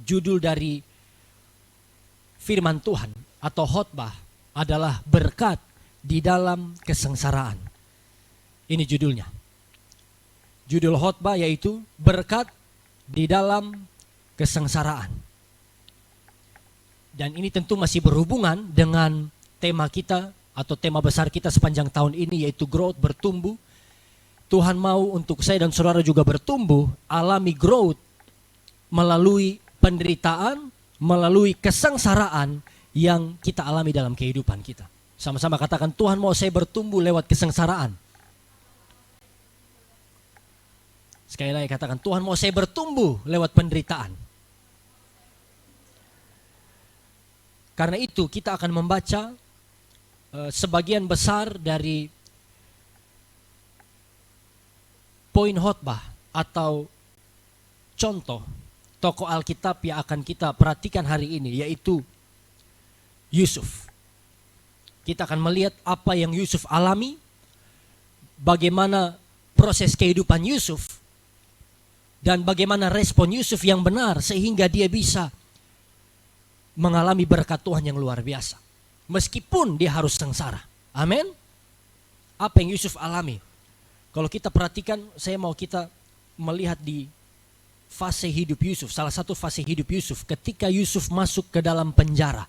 Judul dari firman Tuhan atau khotbah adalah berkat di dalam kesengsaraan. Ini judulnya. Judul khotbah yaitu berkat di dalam kesengsaraan. Dan ini tentu masih berhubungan dengan tema kita atau tema besar kita sepanjang tahun ini, yaitu growth, bertumbuh. Tuhan mau untuk saya dan saudara juga bertumbuh, alami growth melalui penderitaan, melalui kesengsaraan yang kita alami dalam kehidupan kita. Sama-sama katakan, Tuhan mau saya bertumbuh lewat kesengsaraan. Sekali lagi katakan, Tuhan mau saya bertumbuh lewat penderitaan. Karena itu kita akan membaca sebagian besar dari poin khotbah atau contoh tokoh Alkitab yang akan kita perhatikan hari ini, yaitu Yusuf. Kita akan melihat apa yang Yusuf alami, bagaimana proses kehidupan Yusuf, dan bagaimana respon Yusuf yang benar sehingga dia bisa mengalami berkat Tuhan yang luar biasa. Meskipun dia harus sengsara. Amin. Apa yang Yusuf alami? Kalau kita perhatikan, saya mau kita melihat di fase hidup Yusuf. Salah satu fase hidup Yusuf ketika Yusuf masuk ke dalam penjara.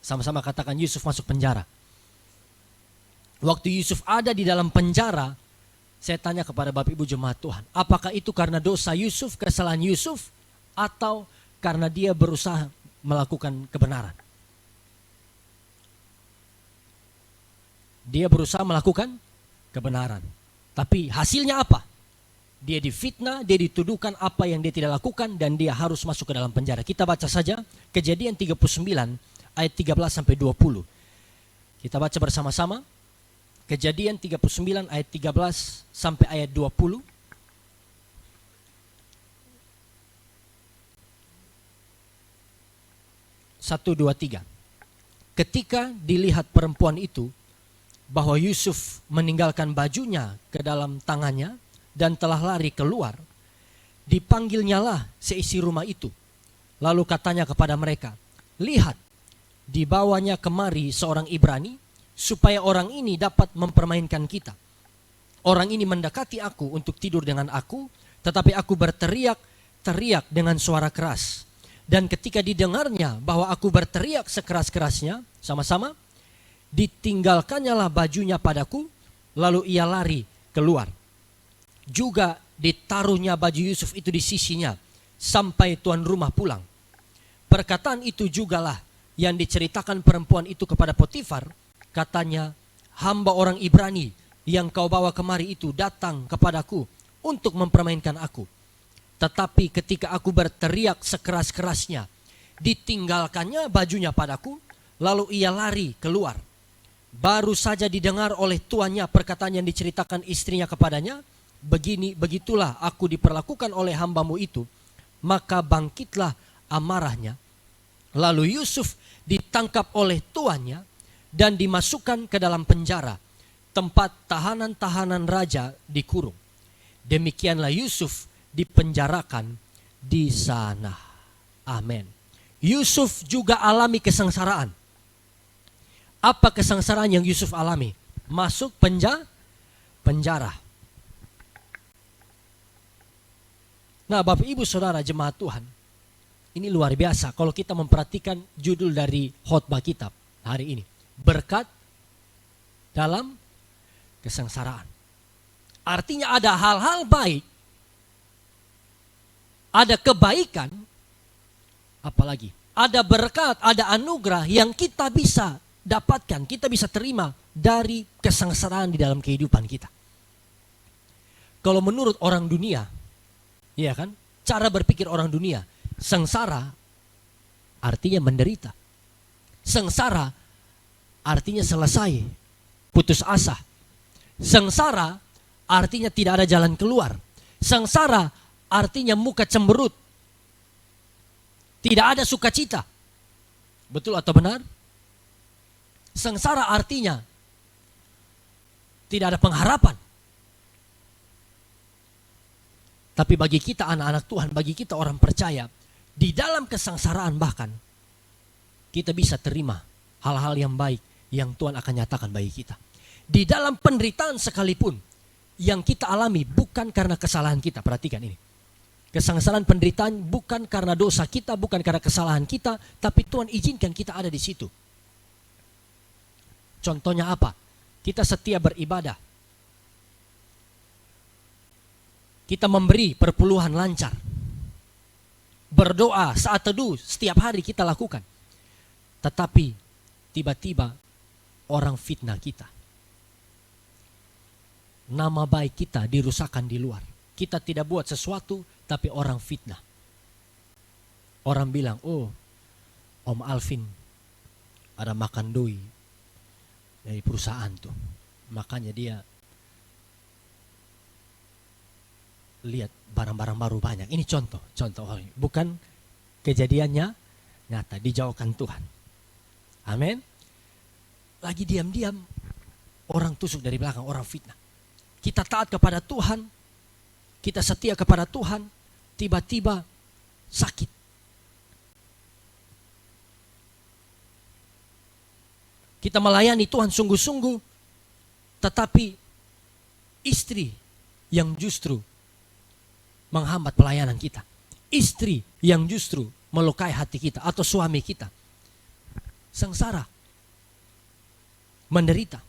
Sama-sama katakan, Yusuf masuk penjara. Waktu Yusuf ada di dalam penjara, saya tanya kepada Bapak Ibu jemaat Tuhan, apakah itu karena dosa Yusuf, kesalahan Yusuf, atau karena dia berusaha melakukan kebenaran? Dia berusaha melakukan kebenaran. Tapi hasilnya apa? Dia difitnah, dia dituduhkan apa yang dia tidak lakukan, dan dia harus masuk ke dalam penjara. Kita baca saja Kejadian 39 ayat 13 sampai 20. Kita baca bersama-sama. Kejadian 39 ayat 13 sampai ayat 20. Satu, dua, tiga. Ketika dilihat perempuan itu bahwa Yusuf meninggalkan bajunya ke dalam tangannya dan telah lari keluar, dipanggilnyalah seisi rumah itu. Lalu katanya kepada mereka, lihat, dibawanya kemari seorang Ibrani, supaya orang ini dapat mempermainkan kita. Orang ini mendekati aku untuk tidur dengan aku, tetapi aku berteriak-teriak dengan suara keras. Dan ketika didengarnya bahwa aku berteriak sekeras-kerasnya, sama-sama, ditinggalkannya lah bajunya padaku, lalu ia lari keluar. Juga ditaruhnya baju Yusuf itu di sisinya, sampai tuan rumah pulang. Perkataan itu jugalah yang diceritakan perempuan itu kepada Potifar. Katanya, hamba orang Ibrani yang kau bawa kemari itu datang kepadaku untuk mempermainkan aku. Tetapi ketika aku berteriak sekeras-kerasnya, ditinggalkannya bajunya padaku, lalu ia lari keluar. Baru saja didengar oleh tuannya perkataan yang diceritakan istrinya kepadanya, begitulah aku diperlakukan oleh hambamu itu. Maka bangkitlah amarahnya. Lalu Yusuf ditangkap oleh tuannya dan dimasukkan ke dalam penjara, tempat tahanan-tahanan raja dikurung. Demikianlah Yusuf dipenjarakan di sana. Amin. Yusuf juga alami kesengsaraan. Apa kesengsaraan yang Yusuf alami? Masuk penjara. Nah, Bapak Ibu Saudara jemaat Tuhan, ini luar biasa kalau kita memperhatikan judul dari khotbah kita hari ini. Berkat dalam kesengsaraan. Artinya ada hal-hal baik, ada kebaikan, apalagi ada berkat, ada anugerah yang kita bisa dapatkan, kita bisa terima dari kesengsaraan di dalam kehidupan kita. Kalau menurut orang dunia, ya kan, cara berpikir orang dunia, sengsara artinya menderita. Sengsara artinya selesai, putus asa. Sengsara artinya tidak ada jalan keluar. Sengsara artinya muka cemberut. Tidak ada sukacita. Betul atau benar? Sengsara artinya tidak ada pengharapan. Tapi bagi kita anak-anak Tuhan, bagi kita orang percaya, Di dalam kesengsaraan bahkan kita bisa terima hal-hal yang baik yang Tuhan akan nyatakan bagi kita. Di dalam penderitaan sekalipun yang kita alami bukan karena kesalahan kita. Perhatikan ini. Kesengsaraan penderitaan bukan karena dosa kita, bukan karena kesalahan kita, tapi Tuhan izinkan kita ada di situ. Contohnya apa? Kita setia beribadah. Kita memberi perpuluhan lancar. Berdoa saat teduh setiap hari kita lakukan. Tetapi tiba-tiba orang fitnah kita. Nama baik kita dirusakkan di luar. Kita tidak buat sesuatu, tapi orang fitnah. Orang bilang, oh Om Alvin ada makan doi dari perusahaan tuh. Makanya dia lihat barang-barang baru banyak. Ini contoh. Bukan kejadiannya nyata, dijauhkan Tuhan. Amin. Lagi diam-diam orang tusuk dari belakang, orang fitnah. Kita taat kepada Tuhan, kita setia kepada Tuhan, tiba-tiba sakit. Kita melayani Tuhan sungguh-sungguh, tetapi istri yang justru menghambat pelayanan kita. Istri yang justru melukai hati kita atau suami kita. Sengsara, menderita.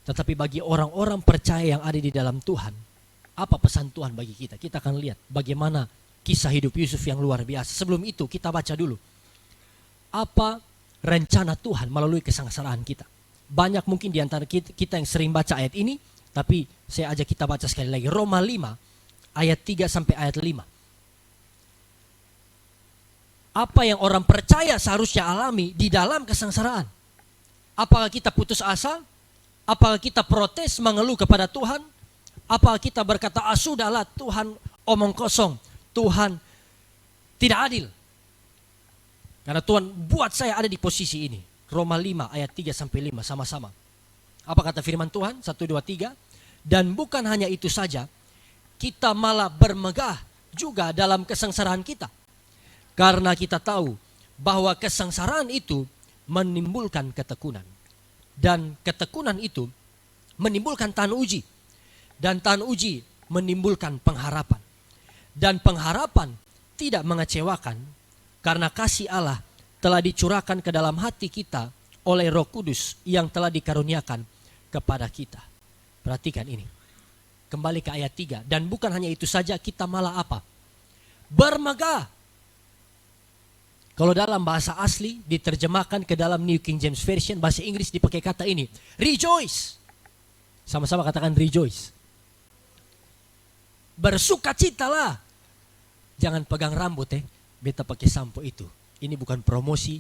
Tetapi bagi orang-orang percaya yang ada di dalam Tuhan, apa pesan Tuhan bagi kita? Kita akan lihat bagaimana kisah hidup Yusuf yang luar biasa. Sebelum itu kita baca dulu. Apa rencana Tuhan melalui kesengsaraan kita? Banyak mungkin di antara kita yang sering baca ayat ini, tapi saya ajak kita baca sekali lagi. Roma 5 ayat 3 sampai ayat 5. Apa yang orang percaya seharusnya alami di dalam kesengsaraan? Apakah kita putus asa? Apakah kita protes mengeluh kepada Tuhan? Apakah kita berkata, sudahlah Tuhan omong kosong, Tuhan tidak adil. Karena Tuhan buat saya ada di posisi ini. Roma 5 ayat 3 sampai 5 sama-sama. Apa kata firman Tuhan? 1, 2, 3. Dan bukan hanya itu saja, kita malah bermegah juga dalam kesengsaraan kita. Karena kita tahu bahwa kesengsaraan itu menimbulkan ketekunan. Dan ketekunan itu menimbulkan tahan uji. Dan tahan uji menimbulkan pengharapan. Dan pengharapan tidak mengecewakan karena kasih Allah telah dicurahkan ke dalam hati kita oleh Roh Kudus yang telah dikaruniakan kepada kita. Perhatikan ini. Kembali ke ayat 3. Dan bukan hanya itu saja, kita malah apa? Bermegah. Kalau dalam bahasa asli diterjemahkan ke dalam New King James Version, bahasa Inggris dipakai kata ini, rejoice. Sama-sama katakan rejoice. Bersukacitalah. Jangan pegang rambut beta pakai sampo itu. Ini bukan promosi,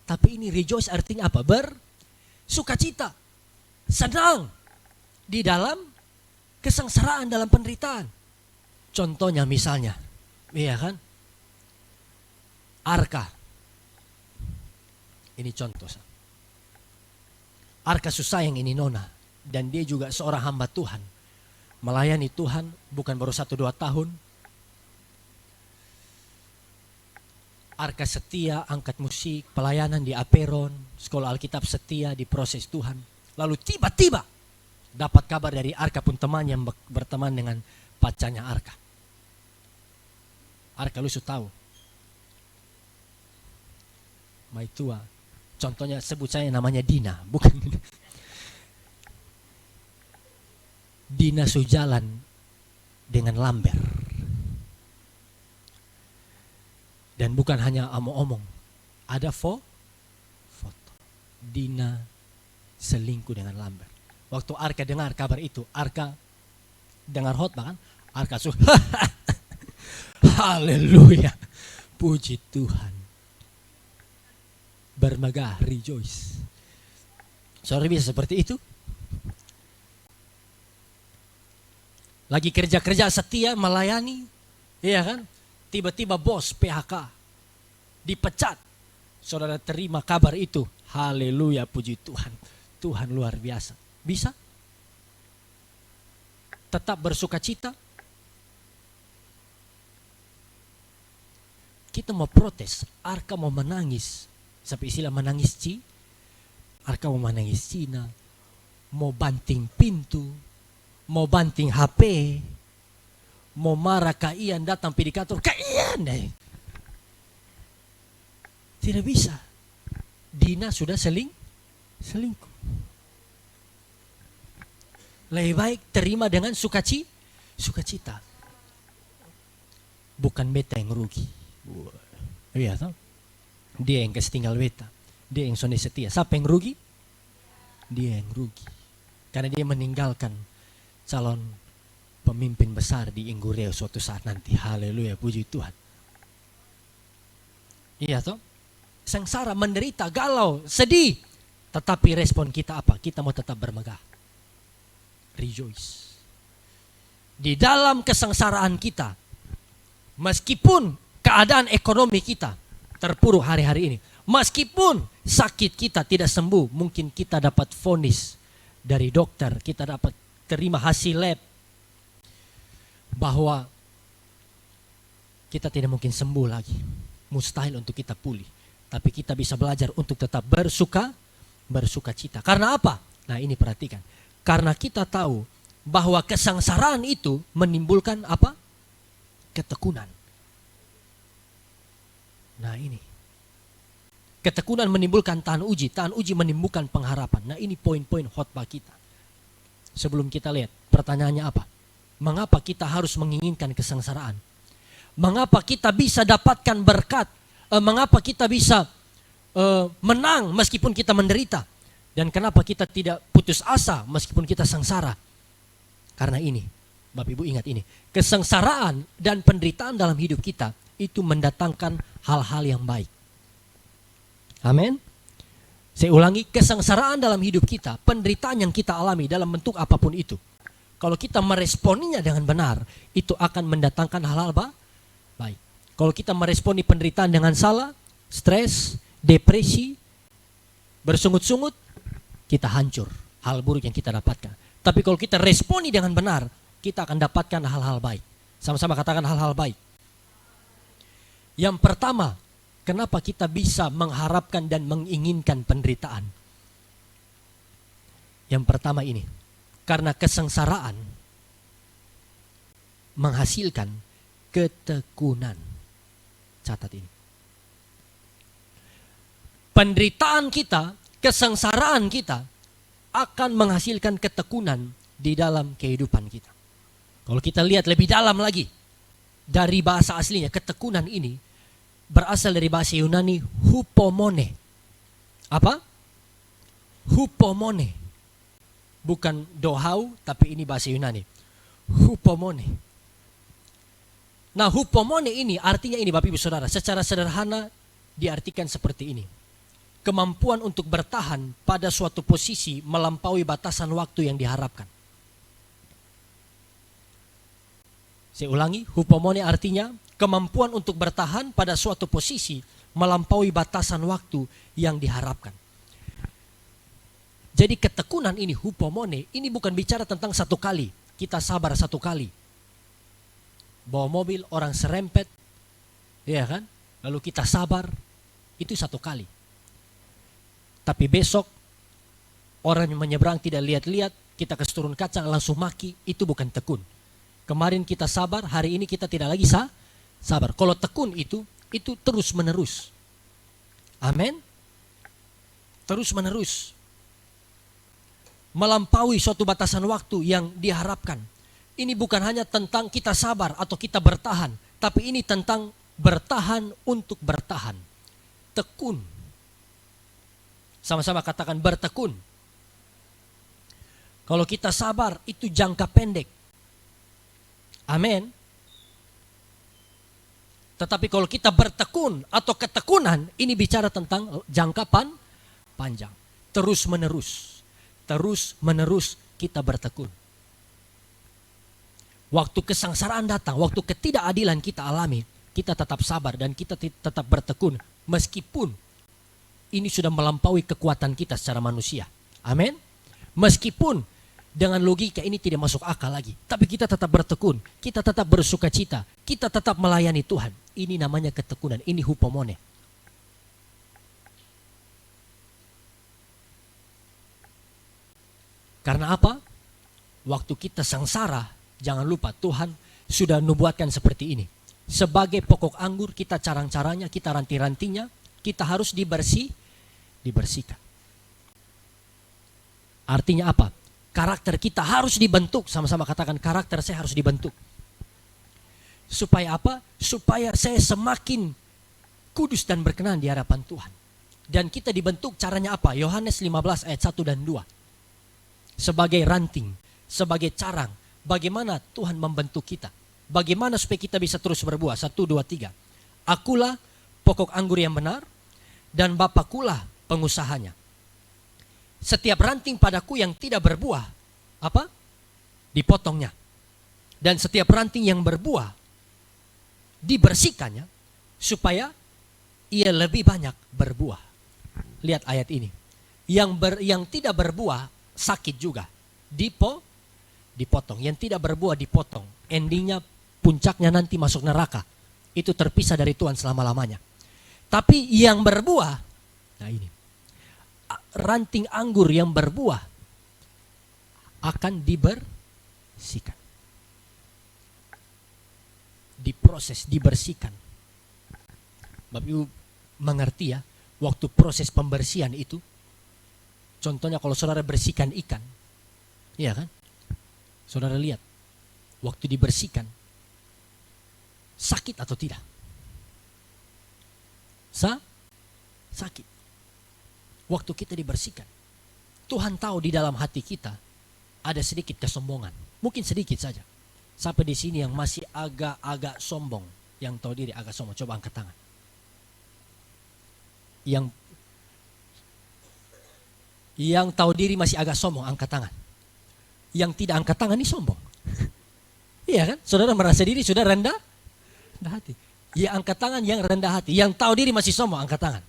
tapi ini rejoice artinya apa? Bersukacita. Senang di dalam kesengsaraan, dalam penderitaan. Contohnya misalnya, iya kan? Arka. Ini contoh. Arka susayang ini nona. Dan dia juga seorang hamba Tuhan. Melayani Tuhan bukan baru 1-2 tahun. Arka setia, angkat musik, pelayanan di Aperon, sekolah Alkitab setia di proses Tuhan. Lalu tiba-tiba dapat kabar dari Arka pun teman yang berteman dengan pacarnya Arka. Arka lu sudah tahu. Maitua. Contohnya sebut saya namanya Dina, bukan Dina sujalan dengan Lamber. Dan bukan hanya omong-omong, ada foto. Dina selingkuh dengan Lamber. Waktu Arka dengar kabar itu, Arka dengar khotbah kan? Arka haleluya, puji Tuhan. Bermegah, rejoice. Saudara bisa seperti itu? Lagi kerja-kerja setia, melayani, iya kan? Tiba-tiba bos PHK, dipecat. Saudara terima kabar itu, haleluya, puji Tuhan. Tuhan luar biasa. Bisa? Tetap bersukacita? Kita mau protes, Arka mau menangis. Sampai istilah menangis Arka mau menangis Cina. Mau banting pintu. Mau banting HP. Mau marah Kak Ian datang pergi kantor. Kak Ian deh. Tidak bisa. Dina sudah selingkuh. Lebih baik terima dengan sukacita. Bukan beta yang rugi. Iya toh? Dia yang kasih tinggal beta. Dia yang sonde setia. Siapa yang rugi? Dia yang rugi. Karena dia meninggalkan calon pemimpin besar di Inggureo suatu saat nanti. Haleluya, puji Tuhan. Iya toh? Sengsara, menderita, galau, sedih. Tetapi respon kita apa? Kita mau tetap bermegah. Rejoice. Di dalam kesengsaraan kita, meskipun keadaan ekonomi kita terpuruk hari-hari ini, meskipun sakit kita tidak sembuh, mungkin kita dapat vonis dari dokter, kita dapat terima hasil lab bahwa kita tidak mungkin sembuh lagi, mustahil untuk kita pulih. Tapi kita bisa belajar untuk tetap bersuka cita. Karena apa? Nah ini perhatikan. Karena kita tahu bahwa kesengsaraan itu menimbulkan apa? Ketekunan. Nah ini. Ketekunan menimbulkan tahan uji. Tahan uji menimbulkan pengharapan. Nah ini poin-poin khotbah kita. Sebelum kita lihat pertanyaannya apa? Mengapa kita harus menginginkan kesengsaraan? Mengapa kita bisa dapatkan berkat? Mengapa kita bisa menang meskipun kita menderita? Dan kenapa kita tidak putus asa meskipun kita sengsara? Karena ini, Bapak Ibu ingat ini. Kesengsaraan dan penderitaan dalam hidup kita itu mendatangkan hal-hal yang baik. Amin. Saya ulangi, kesengsaraan dalam hidup kita, penderitaan yang kita alami dalam bentuk apapun itu, kalau kita meresponinya dengan benar, itu akan mendatangkan hal-hal baik. Kalau kita meresponi penderitaan dengan salah, stres, depresi, bersungut-sungut, kita hancur. Hal buruk yang kita dapatkan. Tapi kalau kita responi dengan benar, kita akan dapatkan hal-hal baik. Sama-sama katakan hal-hal baik. Yang pertama, kenapa kita bisa mengharapkan dan menginginkan penderitaan? Yang pertama ini, karena kesengsaraan menghasilkan ketekunan. Catat ini. Penderitaan kita, kesengsaraan kita akan menghasilkan ketekunan di dalam kehidupan kita. Kalau kita lihat lebih dalam lagi dari bahasa aslinya, ketekunan ini berasal dari bahasa Yunani hupomone. Apa? Hupomone. Bukan dohau, tapi ini bahasa Yunani. Hupomone. Nah, hupomone ini artinya ini Bapak Ibu Saudara, secara sederhana diartikan seperti ini. Kemampuan untuk bertahan pada suatu posisi melampaui batasan waktu yang diharapkan. Saya ulangi, hupomone artinya kemampuan untuk bertahan pada suatu posisi melampaui batasan waktu yang diharapkan. Jadi ketekunan ini, hupomone, ini bukan bicara tentang satu kali. Kita sabar satu kali. Bawa mobil, orang serempet, ya kan? Lalu kita sabar, itu satu kali. Tapi besok, orang yang menyeberang tidak lihat-lihat, kita kasih turun kaca, langsung maki, itu bukan tekun. Kemarin kita sabar, hari ini kita tidak lagi sabar. Kalau tekun itu terus menerus. Amin. Terus menerus. Melampaui suatu batasan waktu yang diharapkan. Ini bukan hanya tentang kita sabar atau kita bertahan, tapi ini tentang bertahan untuk bertahan. Tekun. Sama-sama katakan bertekun. Kalau kita sabar itu jangka pendek. Amin. Tetapi kalau kita bertekun atau ketekunan, ini bicara tentang jangka panjang. Terus menerus. Terus menerus kita bertekun. Waktu kesengsaraan datang, waktu ketidakadilan kita alami, kita tetap sabar dan kita tetap bertekun. Meskipun ini sudah melampaui kekuatan kita secara manusia. Amin. Meskipun dengan logika ini tidak masuk akal lagi. Tapi kita tetap bertekun. Kita tetap bersuka cita. Kita tetap melayani Tuhan. Ini namanya ketekunan, ini hupomone. Karena apa? Waktu kita sengsara, jangan lupa Tuhan sudah nubuatkan seperti ini. Sebagai pokok anggur, kita carang-caranya, kita ranting-rantingnya, kita harus dibersihkan. Artinya apa? Karakter kita harus dibentuk. Sama-sama katakan, karakter saya harus dibentuk. Supaya apa? Supaya saya semakin kudus dan berkenan di hadapan Tuhan. Dan kita dibentuk caranya apa? Yohanes 15 ayat 1 dan 2. Sebagai ranting, sebagai carang. Bagaimana Tuhan membentuk kita? Bagaimana supaya kita bisa terus berbuah? 1, 2, 3. Akulah pokok anggur yang benar, dan Bapakulah pengusahanya. Setiap ranting padaku yang tidak berbuah, apa? Dipotongnya. Dan setiap ranting yang berbuah, dibersihkannya, supaya ia lebih banyak berbuah. Lihat ayat ini. Yang tidak berbuah, sakit juga. Dipotong. Yang tidak berbuah, dipotong. Endingnya, puncaknya nanti masuk neraka. Itu terpisah dari Tuhan selama-lamanya. Tapi yang berbuah, nah ini, ranting anggur yang berbuah akan dibersihkan. Diproses, dibersihkan. Bapak Ibu mengerti ya, waktu proses pembersihan itu, contohnya kalau saudara bersihkan ikan, iya kan? Saudara lihat, waktu dibersihkan, sakit atau tidak? Sakit. Waktu kita dibersihkan, Tuhan tahu di dalam hati kita ada sedikit kesombongan, mungkin sedikit saja. Sampai di sini yang masih agak-agak sombong, yang tahu diri agak sombong, coba angkat tangan. Yang tahu diri masih agak sombong, angkat tangan. Yang tidak angkat tangan ini sombong. Iya kan? Saudara merasa diri sudah rendah hati. Ya angkat tangan yang rendah hati. Yang tahu diri masih sombong, angkat tangan.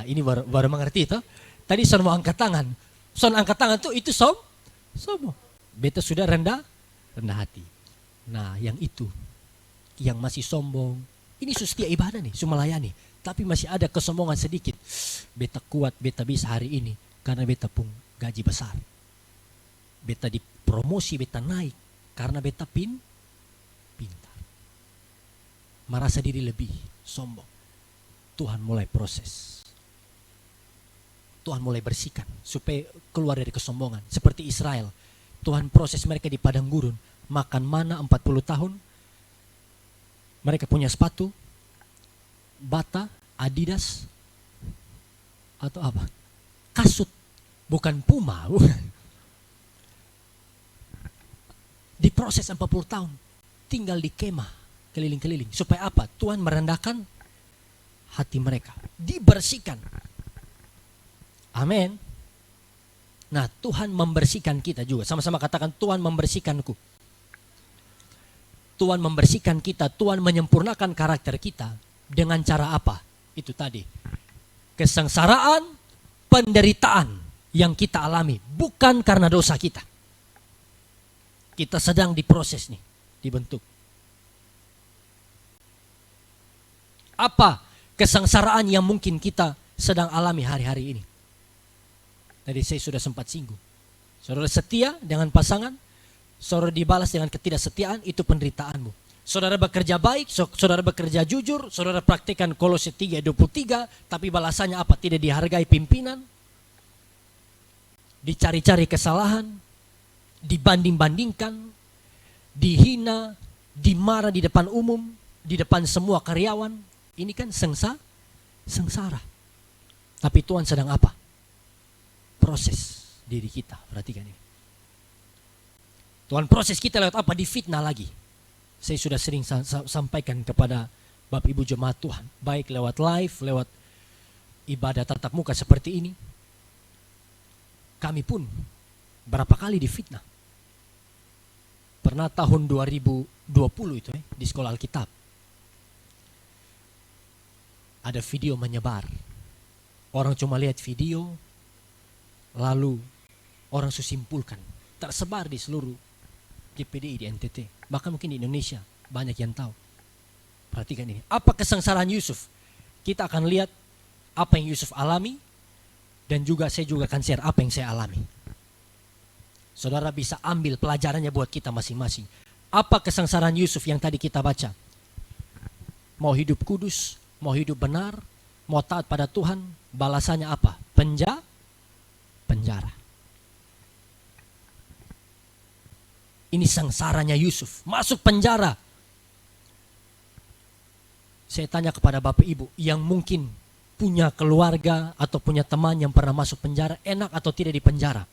Ini baru mengerti itu. Tadi sombong angkat tangan. Sombong angkat tangan tuh itu sombong. Beta sudah rendah hati. Nah, yang itu, yang masih sombong, ini setia ibadah nih, melayani. Tapi masih ada kesombongan sedikit. Beta kuat, beta bisa hari ini karena beta pun gaji besar. Beta dipromosi, beta naik karena beta pintar. Merasa diri lebih sombong. Tuhan mulai proses. Tuhan mulai bersihkan supaya keluar dari kesombongan. Seperti Israel, Tuhan proses mereka di padang gurun, makan mana 40 tahun. Mereka punya sepatu Bata, Adidas, atau apa? Kasut, bukan Puma. Diproses 40 tahun, tinggal di kemah, keliling-keliling. Supaya apa? Tuhan merendahkan hati mereka, dibersihkan. Amin. Nah, Tuhan membersihkan kita juga. Sama-sama katakan, Tuhan membersihkanku. Tuhan membersihkan kita, Tuhan menyempurnakan karakter kita. Dengan cara apa? Itu tadi. Kesengsaraan, penderitaan yang kita alami. Bukan karena dosa kita. Kita sedang diproses nih, dibentuk. Apa kesengsaraan yang mungkin kita sedang alami hari-hari ini? Tadi saya sudah sempat singgung. Saudara setia dengan pasangan, saudara dibalas dengan ketidaksetiaan, itu penderitaanmu. Saudara bekerja baik, saudara bekerja jujur, saudara praktikkan Kolose 3:23, tapi balasannya apa? Tidak dihargai pimpinan, dicari-cari kesalahan, dibanding-bandingkan, dihina, dimarah di depan umum, di depan semua karyawan. Ini kan sengsara. Tapi Tuhan sedang apa? Proses diri kita, perhatikan ini. Tuhan proses kita lewat apa? Difitnah lagi. Saya sudah sering sampaikan kepada Bapak Ibu Jemaat Tuhan, baik lewat live, lewat ibadah tatap muka seperti ini. Kami pun berapa kali difitnah. Pernah tahun 2020 itu di sekolah Alkitab. Ada video menyebar. Orang cuma lihat video, lalu orang susimpulkan. Tersebar di seluruh GPDI di NTT. Bahkan mungkin di Indonesia banyak yang tahu. Perhatikan ini. Apa kesengsaraan Yusuf? Kita akan lihat apa yang Yusuf alami, dan juga saya juga akan share apa yang saya alami. Saudara bisa ambil pelajarannya buat kita masing-masing. Apa kesengsaraan Yusuf yang tadi kita baca? Mau hidup kudus, mau hidup benar, mau taat pada Tuhan, balasannya apa? Penjara. Ini sengsaranya Yusuf, masuk penjara. Saya tanya kepada Bapak Ibu yang mungkin punya keluarga atau punya teman yang pernah masuk penjara, enak atau tidak di penjara?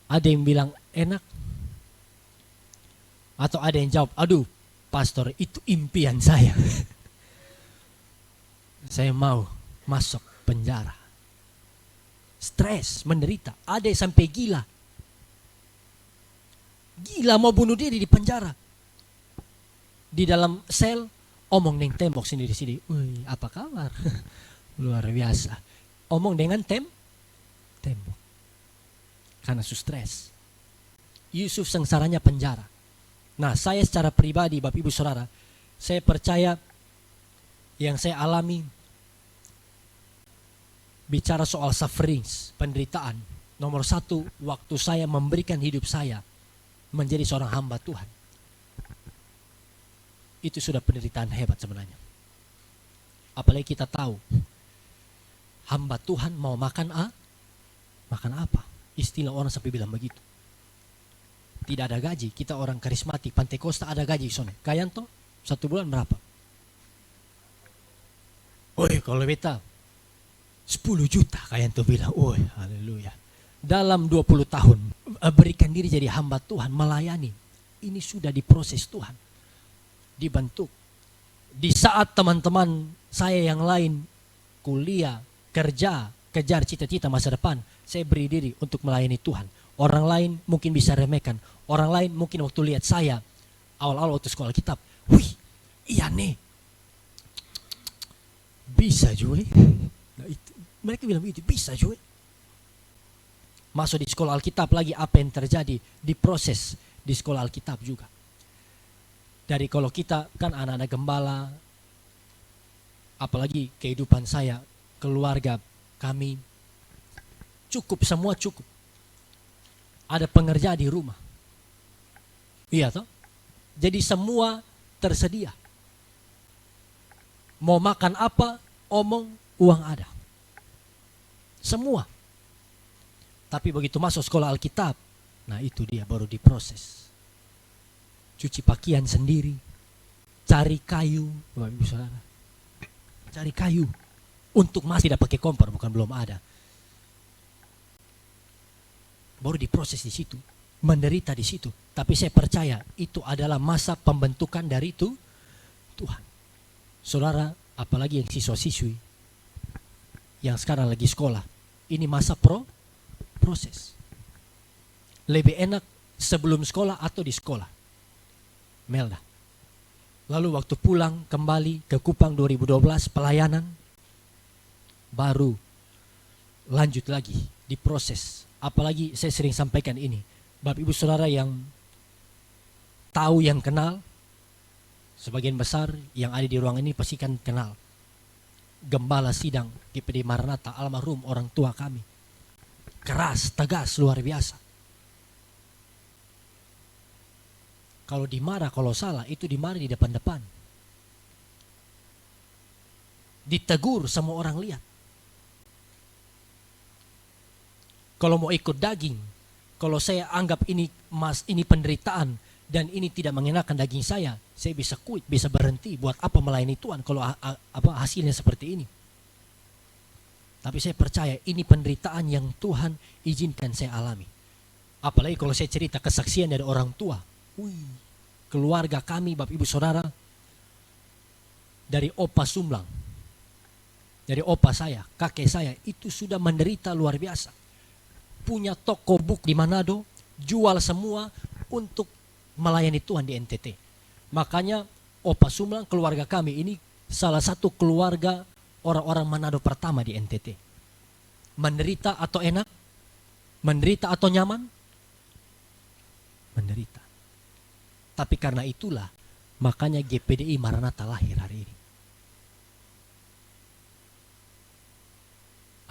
Ada yang bilang enak, atau ada yang jawab, aduh pastor itu impian saya. Saya mau masuk penjara. Stres, menderita, ada yang sampai gila. Gila mau bunuh diri di penjara. Di dalam sel, omong dengan tembok sendiri-sendiri. Wih, apa kabar? Luar biasa. Omong dengan tembok. Karena stres. Yusuf sengsaranya penjara. Nah, saya secara pribadi, Bapak Ibu Saudara, saya percaya yang saya alami bicara soal sufferings, penderitaan. Nomor satu, waktu saya memberikan hidup saya menjadi seorang hamba Tuhan. Itu sudah penderitaan hebat sebenarnya. Apalagi kita tahu hamba Tuhan mau makan apa? Istilah orang sampai bilang begitu. Tidak ada gaji. Kita orang karismatik Pantekosta ada gaji soalnya. Kayan toh 1 bulan berapa? Oi, kalau beta 10 juta kayan tuh bilang. Oi, haleluya. Dalam 20 tahun berikan diri jadi hamba Tuhan, melayani. Ini sudah diproses Tuhan. Dibentuk. Di saat teman-teman saya yang lain kuliah, kerja, kejar cita-cita masa depan, saya beri diri untuk melayani Tuhan. Orang lain mungkin bisa remehkan. Orang lain mungkin waktu lihat saya awal-awal waktu sekolah kitab, wih, iya nih, bisa juga. Nah, mereka bilang begitu, bisa juga. Masuk di sekolah Alkitab lagi, apa yang terjadi di proses di sekolah Alkitab juga. Dari kalau kita kan anak-anak gembala, apalagi kehidupan saya, keluarga kami, cukup, semua cukup. Ada pengerja di rumah. Iya toh? Jadi semua tersedia. Mau makan apa, omong, uang ada. Semua. Tapi begitu masuk sekolah Alkitab, nah itu dia baru diproses. Cuci pakaian sendiri, cari kayu, Bapak Ibu Saudara. Cari kayu untuk masih tidak pakai kompor, bukan belum ada. Baru diproses di situ, menderita di situ. Tapi saya percaya itu adalah masa pembentukan dari itu Tuhan. Saudara, apalagi yang siswa-siswi yang sekarang lagi sekolah, ini masa proses. Lebih enak sebelum sekolah atau di sekolah. Melda. Lalu waktu pulang kembali ke Kupang 2012 pelayanan, baru lanjut lagi diproses. Apalagi saya sering sampaikan ini, Bapak Ibu Saudara yang tahu, yang kenal, sebagian besar yang ada di ruang ini pasti kan kenal Gembala Sidang GPD Maranatha, almarhum orang tua kami. Keras, tegas, luar biasa. Kalau dimarah, kalau salah, itu dimarah di depan-depan. Ditegur, semua orang lihat. Kalau mau ikut daging, kalau saya anggap ini penderitaan dan ini tidak mengenakan daging saya bisa quit, bisa berhenti. Buat apa melayani Tuhan kalau hasilnya seperti ini? Tapi saya percaya ini penderitaan yang Tuhan izinkan saya alami. Apalagi kalau saya cerita kesaksian dari orang tua. Keluarga kami, Bapak Ibu Saudara, dari opa Sumlang, dari opa saya, kakek saya, itu sudah menderita luar biasa. Punya toko buku di Manado, jual semua untuk melayani Tuhan di NTT. Makanya opa Sumlang, keluarga kami ini salah satu keluarga orang-orang Manado pertama di NTT. Menderita atau enak? Menderita atau nyaman? Menderita. Tapi karena itulah Makanya GPDI Maranatha lahir hari ini.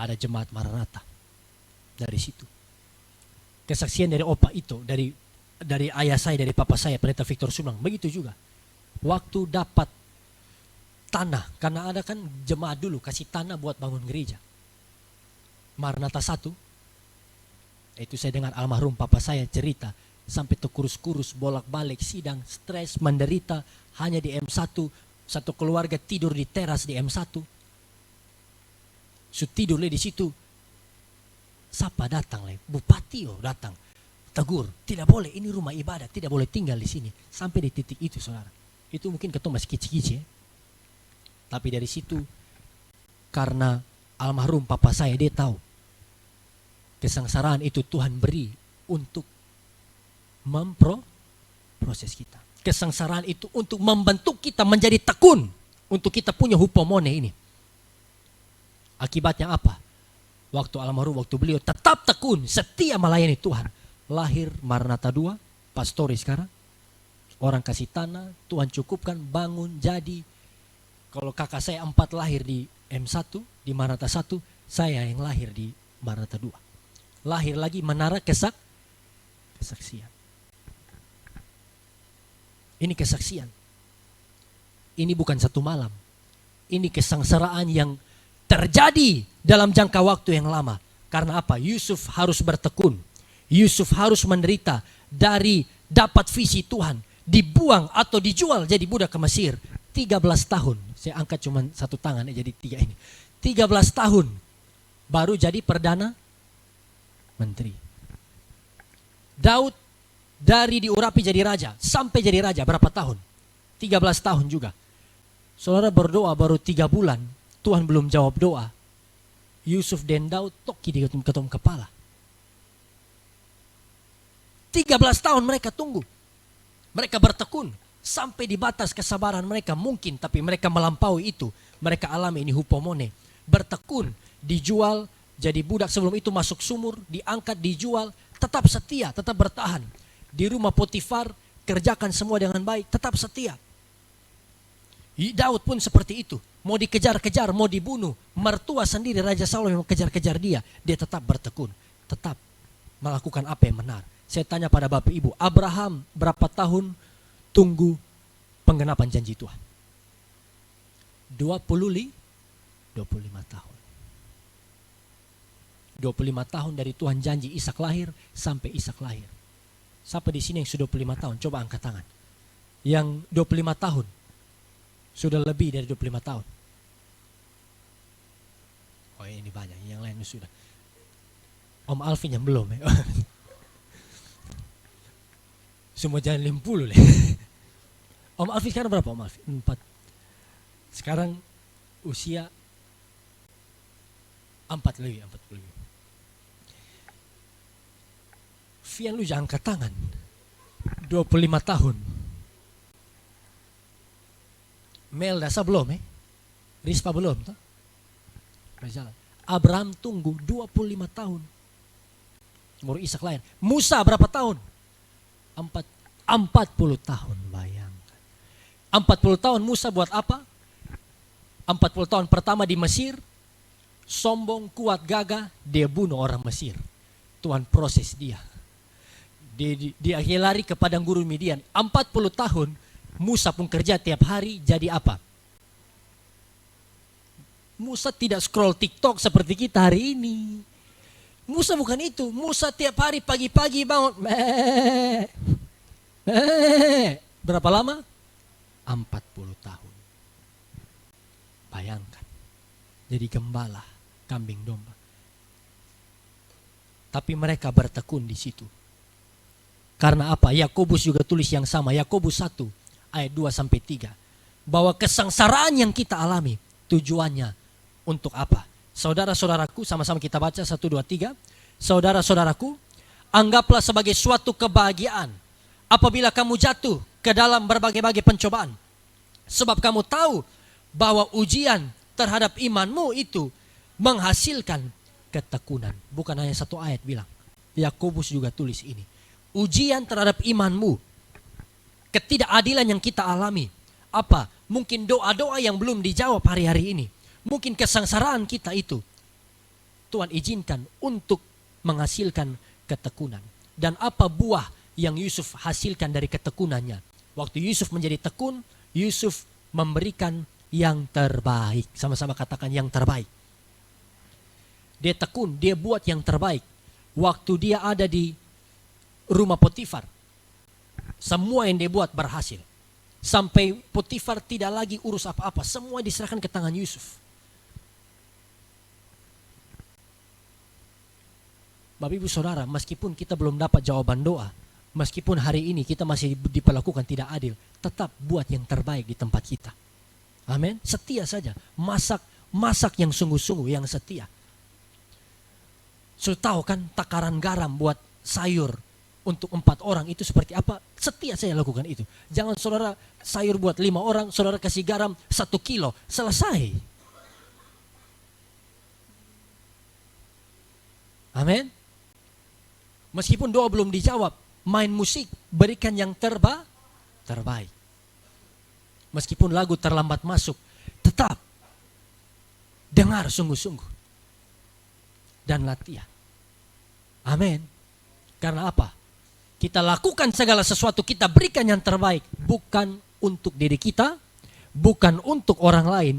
Ada jemaat Maranatha dari situ. Kesaksian dari opa itu, dari ayah saya, dari papa saya, Pendeta Victor Sumlang, begitu juga. Waktu dapat tanah, karena ada kan jemaat dulu kasih tanah buat bangun gereja. Maranatha 1, itu saya dengar almarhum papa saya cerita, sampai terkurus-kurus, bolak-balik, sidang, stres, menderita, hanya di M1, satu keluarga tidur di teras di M1. Tidur di situ. Siapa datang lagi? Bupati datang. Tegur, tidak boleh, ini rumah ibadah, tidak boleh tinggal di sini. Sampai di titik itu, saudara. Itu mungkin ketemu masih kicik-kicik ya. Tapi dari situ, karena almarhum papa saya, dia tahu kesengsaraan itu Tuhan beri untuk memproses kita. Kesengsaraan itu untuk membentuk kita menjadi tekun, untuk kita punya hupomone ini. Akibatnya apa? Waktu almarhum, waktu beliau tetap tekun, setia melayani Tuhan. Lahir Maranatha 2, pastori sekarang. Orang kasih tanah, Tuhan cukupkan, bangun, jadi. Kalau kakak saya 4 lahir di M1, di Maranatha 1, saya yang lahir di Maranatha 2. Lahir lagi menara kesaksian. Ini kesaksian. Ini bukan satu malam. Ini kesengsaraan yang terjadi dalam jangka waktu yang lama. Karena apa? Yusuf harus bertekun. Yusuf harus menderita dari dapat visi Tuhan. Dibuang atau dijual jadi budak ke Mesir. 13 tahun. Saya angkat cuma satu tangan jadi 3 ini. 13 tahun. Baru jadi Perdana Menteri. Daud dari diurapi jadi raja. Sampai jadi raja berapa tahun? 13 tahun juga. Saudara berdoa baru 3 bulan. Tuhan belum jawab doa. Yusuf dan Daud toki di ketum kepala. 13 tahun mereka tunggu. Mereka bertekun. Sampai di batas kesabaran mereka mungkin. Tapi mereka melampaui itu. Mereka alami ini hupomone. Bertekun. Dijual. Jadi budak, sebelum itu masuk sumur. Diangkat, dijual. Tetap setia. Tetap bertahan. Di rumah Potifar. Kerjakan semua dengan baik. Tetap setia. Daud pun seperti itu. Mau dikejar-kejar, mau dibunuh. Mertua sendiri Raja Saul yang kejar-kejar dia. Dia tetap bertekun. Tetap melakukan apa yang benar. Saya tanya pada Bapak Ibu, Abraham berapa tahun tunggu penggenapan janji Tuhan? 25 tahun. 25 tahun dari Tuhan janji Ishak lahir sampai Ishak lahir. Siapa di sini yang sudah 25 tahun? Coba angkat tangan. Yang 25 tahun. Sudah lebih dari 25 tahun. Oh ini banyak, yang lain sudah. Om Alvin yang belum ya. Semua jangan 50 lah. Om Alvin sekarang berapa Om Alvin? 4. Sekarang usia 4 lebih. Fian lu jangan angkat tangan. 25 tahun. Mel Dasa belum Rispa belum toh? Abraham tunggu 25 tahun. Baru Ishak lahir. Musa berapa tahun? 40 tahun, bayangkan. 40 tahun Musa buat apa? 40 tahun pertama di Mesir. Sombong, kuat, gagah. Dia bunuh orang Mesir. Tuhan proses dia. Dia lari ke padang gurun Midian. 40 tahun Musa pun kerja tiap hari, jadi apa? Musa tidak scroll TikTok seperti kita hari ini. Musa bukan itu. Musa tiap hari pagi-pagi bangun. Berapa lama? 40 tahun. Bayangkan. Jadi gembala, kambing domba. Tapi mereka bertekun di situ. Karena apa? Yakobus juga tulis yang sama. Yakobus 1 ayat 2-3. Bahwa kesengsaraan yang kita alami tujuannya untuk apa? Saudara-saudaraku, sama-sama kita baca 1, 2, 3. Saudara-saudaraku, anggaplah sebagai suatu kebahagiaan apabila kamu jatuh ke dalam berbagai-bagai pencobaan. Sebab kamu tahu bahwa ujian terhadap imanmu itu menghasilkan ketekunan. Bukan hanya satu ayat bilang. Yakobus juga tulis ini. Ujian terhadap imanmu Ketidakadilan yang kita alami. Apa? Mungkin doa-doa yang belum dijawab hari-hari ini. Mungkin kesengsaraan kita itu. Tuhan izinkan untuk menghasilkan ketekunan. Dan apa buah yang Yusuf hasilkan dari ketekunannya? Waktu Yusuf menjadi tekun, Yusuf memberikan yang terbaik. Sama-sama katakan yang terbaik. Dia tekun, dia buat yang terbaik. Waktu dia ada di rumah Potifar, semua yang dia buat berhasil. Sampai Potifar tidak lagi urus apa-apa, semua diserahkan ke tangan Yusuf. Bapak Ibu Saudara, meskipun kita belum dapat jawaban doa, meskipun hari ini kita masih diperlakukan tidak adil, tetap buat yang terbaik di tempat kita. Amin. Setia saja, masak yang sungguh-sungguh, yang setia. Sudah tahu kan takaran garam buat sayur untuk 4 orang itu seperti apa? Setia saya lakukan itu. Jangan saudara sayur buat 5 orang, saudara kasih garam 1 kilo, selesai. Amin. Meskipun doa belum dijawab, main musik, berikan yang terbaik. Meskipun lagu terlambat masuk, tetap dengar sungguh-sungguh dan latihan. Amin. Karena apa? Kita lakukan segala sesuatu, kita berikan yang terbaik. Bukan untuk diri kita, bukan untuk orang lain.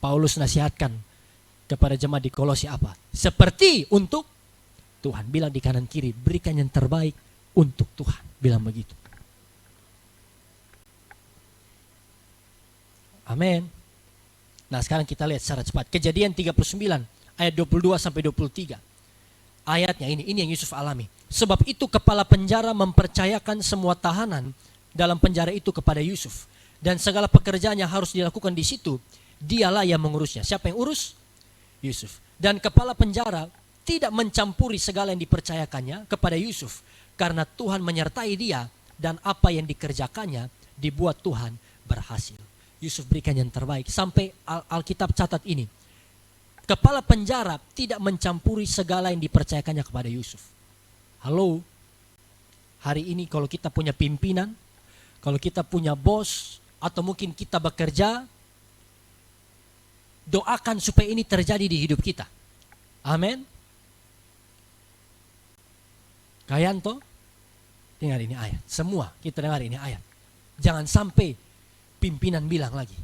Paulus nasihatkan kepada jemaat di Kolose apa? Seperti untuk Tuhan. Bilang di kanan kiri, berikan yang terbaik untuk Tuhan. Bilang begitu. Amin. Nah sekarang kita lihat secara cepat. Kejadian 39 ayat 22 sampai 23. Ayatnya ini yang Yusuf alami. Sebab itu kepala penjara mempercayakan semua tahanan dalam penjara itu kepada Yusuf. Dan segala pekerjaan yang harus dilakukan di situ, dialah yang mengurusnya. Siapa yang urus? Yusuf. Dan kepala penjara tidak mencampuri segala yang dipercayakannya kepada Yusuf. Karena Tuhan menyertai dia dan apa yang dikerjakannya dibuat Tuhan berhasil. Yusuf berikan yang terbaik. Sampai Alkitab catat ini. Kepala penjara tidak mencampuri segala yang dipercayakannya kepada Yusuf. Halo, hari ini kalau kita punya pimpinan, kalau kita punya bos, atau mungkin kita bekerja, doakan supaya ini terjadi di hidup kita. Amin. Kayanto, dengar ini ayat. Semua kita dengar ini ayat. Jangan sampai pimpinan bilang lagi,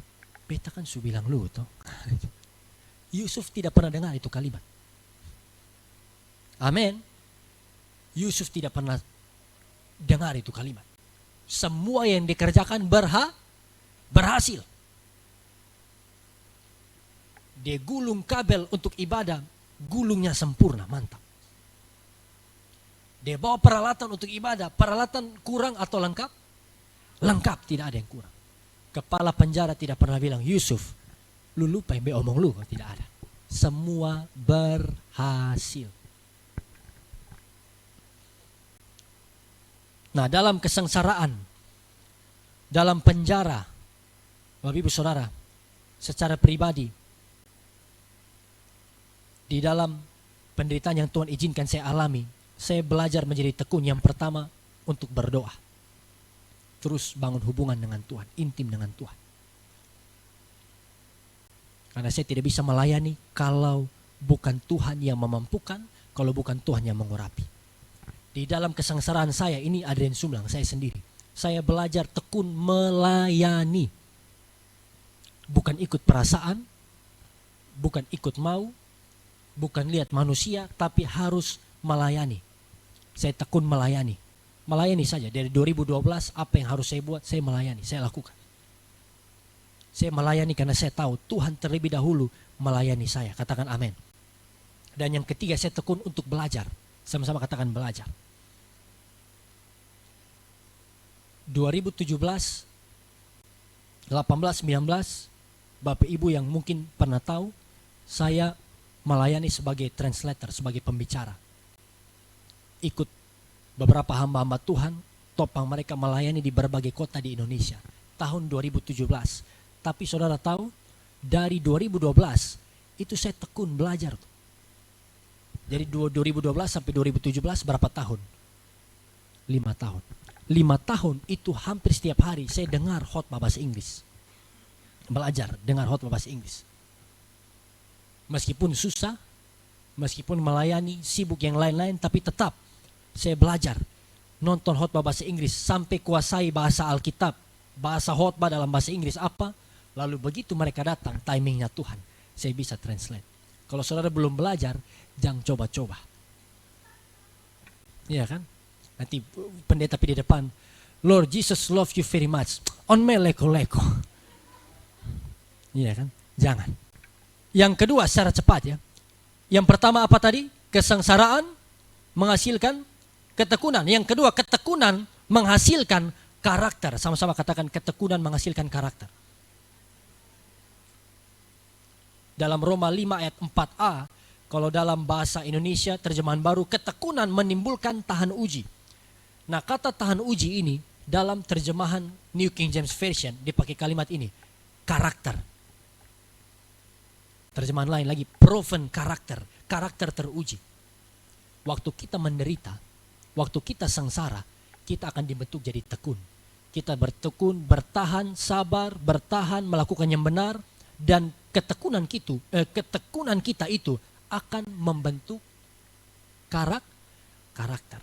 beta kan su bilang lu toh. Yusuf tidak pernah dengar itu kalimat. Amin. Yusuf tidak pernah dengar itu kalimat. Semua yang dikerjakan berhasil. Dia gulung kabel untuk ibadah, gulungnya sempurna, mantap. Dia bawa peralatan untuk ibadah, peralatan kurang atau lengkap? Lengkap, tidak ada yang kurang. Kepala penjara tidak pernah bilang, Yusuf, lu lupa yang omong lu, tidak ada. Semua berhasil. Nah, dalam kesengsaraan, dalam penjara, Bapak Ibu Saudara, secara pribadi, di dalam penderitaan yang Tuhan izinkan saya alami, saya belajar menjadi tekun. Yang pertama, untuk berdoa. Terus bangun hubungan dengan Tuhan, intim dengan Tuhan. Karena saya tidak bisa melayani kalau bukan Tuhan yang memampukan, kalau bukan Tuhan yang mengurapi. Di dalam kesengsaraan saya, ini Adrian Sumlang, saya sendiri. Saya belajar tekun melayani. Bukan ikut perasaan, bukan ikut mau, bukan lihat manusia, tapi harus melayani. Saya tekun melayani. Melayani saja. Dari 2012, apa yang harus saya buat, saya melayani, saya lakukan. Saya melayani karena saya tahu Tuhan terlebih dahulu melayani saya. Katakan amin. Dan yang ketiga, saya tekun untuk belajar. Sama-sama katakan belajar. 2017, 18, 19, Bapak Ibu yang mungkin pernah tahu, saya melayani sebagai translator, sebagai pembicara. Ikut beberapa hamba-hamba Tuhan, topang mereka melayani di berbagai kota di Indonesia. Tahun 2017. Tapi saudara tahu, dari 2012 itu saya tekun belajar. Jadi 2012 sampai 2017 berapa tahun? 5 tahun. 5 tahun itu hampir setiap hari saya dengar khotbah bahasa Inggris. Belajar dengar khotbah bahasa Inggris. Meskipun susah, meskipun melayani, sibuk yang lain-lain, tapi tetap saya belajar nonton khotbah bahasa Inggris sampai kuasai bahasa Alkitab, bahasa khotbah dalam bahasa Inggris apa. Lalu begitu mereka datang, timingnya Tuhan, saya bisa translate. Kalau saudara belum belajar, jangan coba-coba. Iya kan? Nanti pendeta di depan, Lord Jesus love you very much. On me leko-leko. Iya kan? Jangan. Yang kedua secara cepat ya. Yang pertama apa tadi? Kesengsaraan menghasilkan ketekunan. Yang kedua ketekunan menghasilkan karakter. Sama-sama katakan ketekunan menghasilkan karakter. Dalam Roma 5 ayat 4a, kalau dalam bahasa Indonesia terjemahan baru, ketekunan menimbulkan tahan uji. Nah, kata tahan uji ini dalam terjemahan New King James Version dipakai kalimat ini, karakter. Terjemahan lain lagi, proven karakter, karakter teruji. Waktu kita menderita, waktu kita sengsara, kita akan dibentuk jadi tekun. Kita bertekun, bertahan, sabar, bertahan, melakukan yang benar, dan ketekunan kita itu akan membentuk karakter.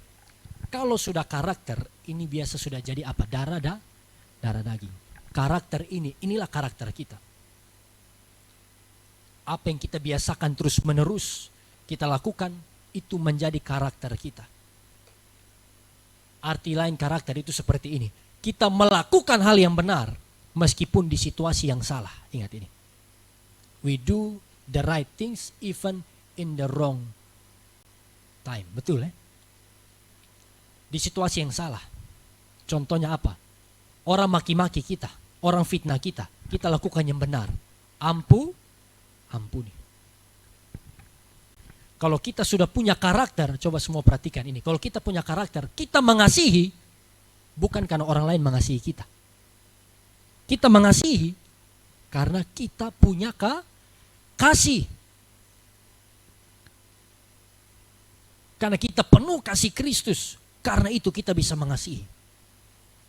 Kalau sudah karakter, ini biasa sudah jadi apa? Darah daging. Karakter inilah karakter kita. Apa yang kita biasakan terus menerus kita lakukan, itu menjadi karakter kita. Arti lain karakter itu seperti ini. Kita melakukan hal yang benar meskipun di situasi yang salah. Ingat ini. We do the right things even in the wrong time. Betul ya? Di situasi yang salah. Contohnya apa? Orang maki-maki kita, orang fitnah kita lakukan yang benar. Ampuni. Kalau kita sudah punya karakter, coba semua perhatikan ini. Kalau kita punya karakter, kita mengasihi bukan karena orang lain mengasihi kita. Kita mengasihi karena kita punya kasih. Karena kita penuh kasih Kristus. Karena itu kita bisa mengasihi.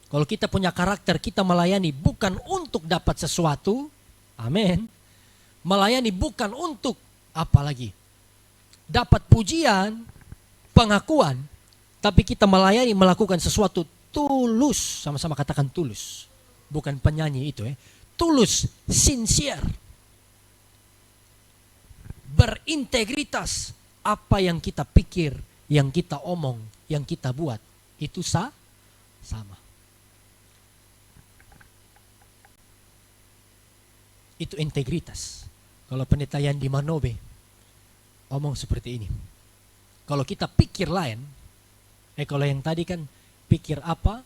Kalau kita punya karakter, kita melayani bukan untuk dapat sesuatu. Amin. Melayani bukan untuk apa lagi? Dapat pujian, pengakuan. Tapi kita melayani melakukan sesuatu tulus. Sama-sama katakan tulus. Bukan penyanyi itu ya. Tulus, sincere. Berintegritas. Apa yang kita pikir, yang kita omong, yang kita buat, itu sama. Itu integritas. Kalau pendeta Yandi Manobe omong seperti ini. Kalau kita pikir lain, kalau yang tadi kan pikir apa,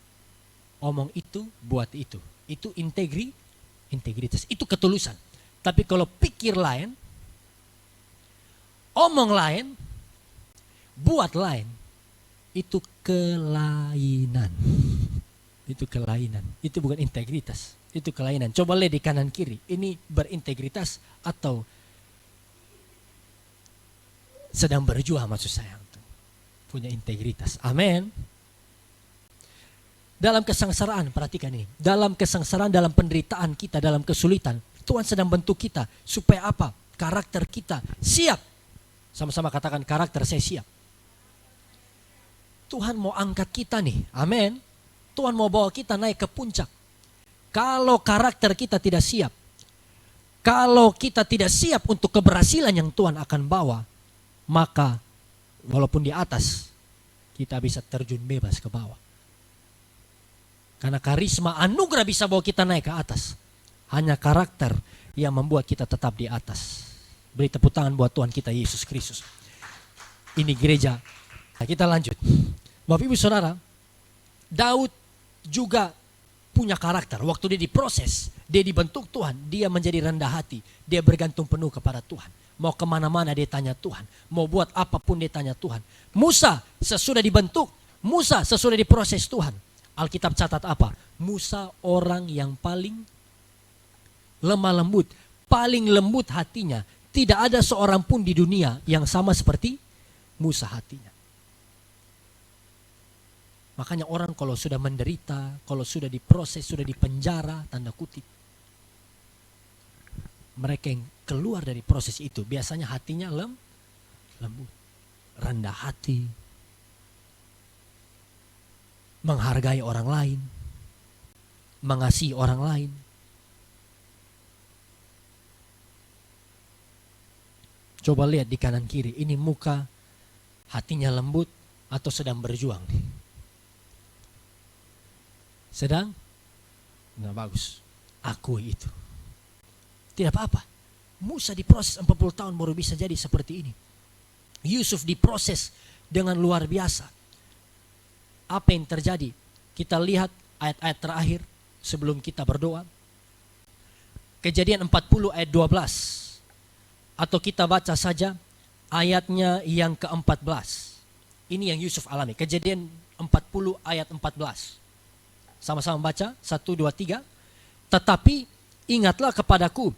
omong itu, buat itu. Itu integritas, itu ketulusan. Tapi kalau pikir lain, omong lain, buat lain, itu kelainan. Itu kelainan. Itu bukan integritas. Itu kelainan. Coba lihat di kanan kiri. Ini berintegritas atau sedang berjuang maksud saya. Punya integritas. Amin. Dalam kesengsaraan, perhatikan ini. Dalam kesengsaraan, dalam penderitaan kita, dalam kesulitan, Tuhan sedang bentuk kita. Supaya apa? Karakter kita siap. Sama-sama katakan karakter saya siap. Tuhan mau angkat kita nih. Amin. Tuhan mau bawa kita naik ke puncak. Kalau karakter kita tidak siap, kalau kita tidak siap untuk keberhasilan yang Tuhan akan bawa, maka walaupun di atas, kita bisa terjun bebas ke bawah. Karena karisma anugerah bisa bawa kita naik ke atas. Hanya karakter yang membuat kita tetap di atas. Beri tepuk tangan buat Tuhan kita Yesus Kristus. Ini gereja. Nah, kita lanjut. Bapak Ibu Saudara, Daud juga punya karakter. Waktu dia diproses, dia dibentuk Tuhan, dia menjadi rendah hati. Dia bergantung penuh kepada Tuhan. Mau kemana-mana dia tanya Tuhan. Mau buat apapun dia tanya Tuhan. Musa sesudah dibentuk, Musa sesudah diproses Tuhan. Alkitab catat apa? Musa orang yang paling lemah lembut, paling lembut hatinya. Tidak ada seorang pun di dunia yang sama seperti Musa hatinya. Makanya orang kalau sudah menderita, kalau sudah diproses, sudah dipenjara, tanda kutip, mereka yang keluar dari proses itu biasanya hatinya lembut, rendah hati, menghargai orang lain, mengasihi orang lain. Coba lihat di kanan kiri, ini muka hatinya lembut atau sedang berjuang? Sedang? Nah, bagus. Akui itu. Tidak apa-apa. Musa diproses 40 tahun baru bisa jadi seperti ini. Yusuf diproses dengan luar biasa. Apa yang terjadi? Kita lihat ayat-ayat terakhir sebelum kita berdoa. Kejadian 40 ayat 12. Atau kita baca saja ayatnya yang ke-14. Ini yang Yusuf alami. Kejadian 40 ayat 14. Sama-sama baca, 1, 2, 3. Tetapi ingatlah kepadaku,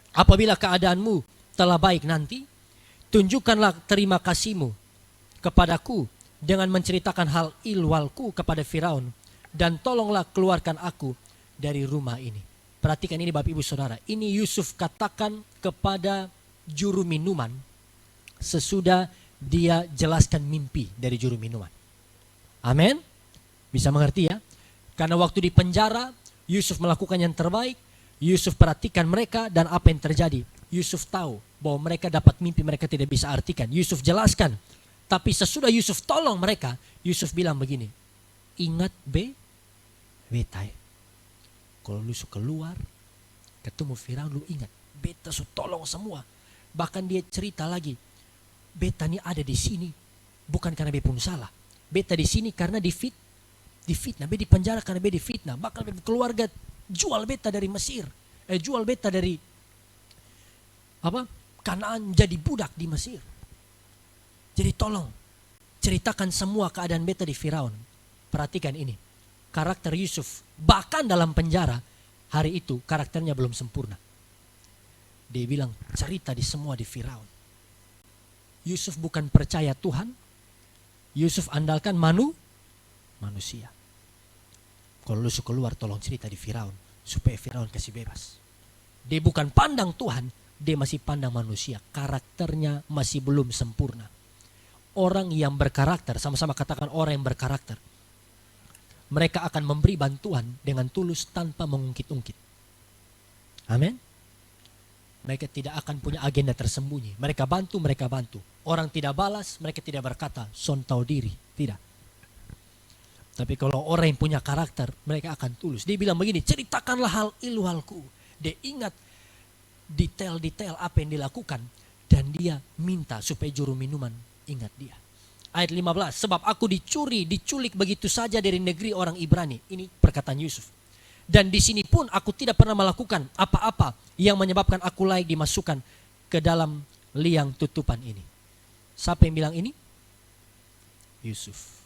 apabila keadaanmu telah baik nanti, tunjukkanlah terima kasihmu kepadaku dengan menceritakan hal ilwalku kepada Firaun, dan tolonglah keluarkan aku dari rumah ini. Perhatikan ini Bapak Ibu Saudara, ini Yusuf katakan kepada juru minuman sesudah dia jelaskan mimpi dari juru minuman. Amin? Bisa mengerti ya? Karena waktu di penjara, Yusuf melakukan yang terbaik. Yusuf perhatikan mereka dan apa yang terjadi. Yusuf tahu bahwa mereka dapat mimpi mereka tidak bisa artikan. Yusuf jelaskan. Tapi sesudah Yusuf tolong mereka, Yusuf bilang begini. Ingat betai. Kalau lu keluar, ketemu Firaun, lu ingat. Beta tolong semua. Bahkan dia cerita lagi. Beta ini ada di sini. Bukan karena beta pun salah. Beta di sini karena difitnah, beta di penjara karena beta difitnah. Bahkan keluarga jual beta dari Mesir, jual beta dari Kanaan jadi budak di Mesir. Jadi tolong ceritakan semua keadaan beta di Firaun. Perhatikan ini, karakter Yusuf bahkan dalam penjara hari itu karakternya belum sempurna. Dia bilang cerita di semua di Firaun. Yusuf bukan percaya Tuhan, Yusuf andalkan manusia. Kalau lu keluar tolong cerita di Firaun supaya Firaun kasih bebas. Dia bukan pandang Tuhan, dia masih pandang manusia. Karakternya masih belum sempurna. Orang yang berkarakter, sama-sama katakan orang yang berkarakter, mereka akan memberi bantuan dengan tulus tanpa mengungkit-ungkit. Amin. Mereka tidak akan punya agenda tersembunyi. Mereka bantu. Orang tidak balas, mereka tidak berkata son tahu diri, tidak. Tapi kalau orang yang punya karakter, mereka akan tulus. Dia bilang begini, ceritakanlah hal ilwalku. Dia ingat detail-detail apa yang dilakukan. Dan dia minta supaya juru minuman ingat dia. Ayat 15, sebab aku diculik begitu saja dari negeri orang Ibrani. Ini perkataan Yusuf. Dan di sini pun aku tidak pernah melakukan apa-apa yang menyebabkan aku layak dimasukkan ke dalam liang tutupan ini. Siapa yang bilang ini? Yusuf.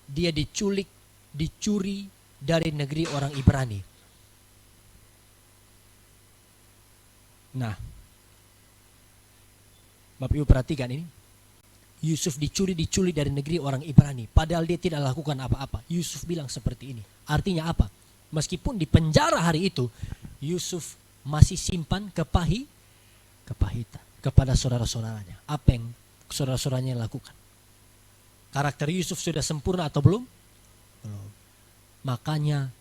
Dia dicuri dari negeri orang Ibrani. Nah, Bapak Ibu perhatikan ini. Yusuf diculik dari negeri orang Ibrani. Padahal dia tidak lakukan apa-apa. Yusuf bilang seperti ini. Artinya apa? Meskipun di penjara hari itu, Yusuf masih simpan kepahitan kepada saudara-saudaranya. Apa yang saudara-saudaranya lakukan? Karakter Yusuf sudah sempurna atau belum? Belum. Makanya